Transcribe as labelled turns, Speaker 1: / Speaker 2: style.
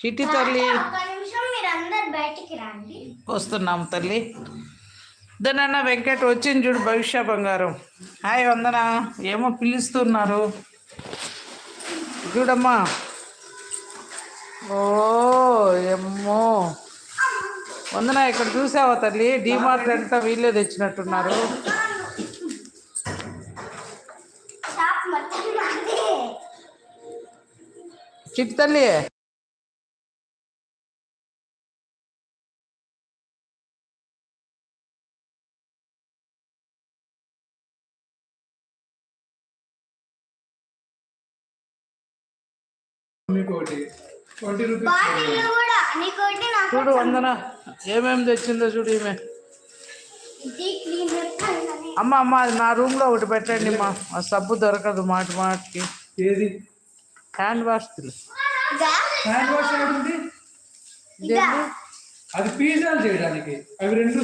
Speaker 1: చిట్టి తల్లి
Speaker 2: బయటికి రండి.
Speaker 1: వస్తున్నాం తల్లి. దనన్న వెంకట్ వచ్చింది చూడు భవిష్య బంగారం. హాయ్ వందన, ఏమో పిలుస్తున్నారు చూడమ్మా. ఓ ఏమో వందన, ఇక్కడ చూసావా తల్లి? డిమార్ట్ అంతా వీళ్ళే తెచ్చినట్టున్నారు. చిట్టి తల్లి చూడు వందన, ఏమేమి తెచ్చిందో చూడు ఈమె. అమ్మ అమ్మ, అది నా రూమ్ లో ఒకటి పెట్టండి అమ్మా. ఆ సబ్బు దొరకదు మాటి మాటికి.
Speaker 3: ఏది?
Speaker 1: Hand wash.
Speaker 3: హ్యాండ్ వాష్ అది పిజ్జాలు చేయడానికి అవి రెండు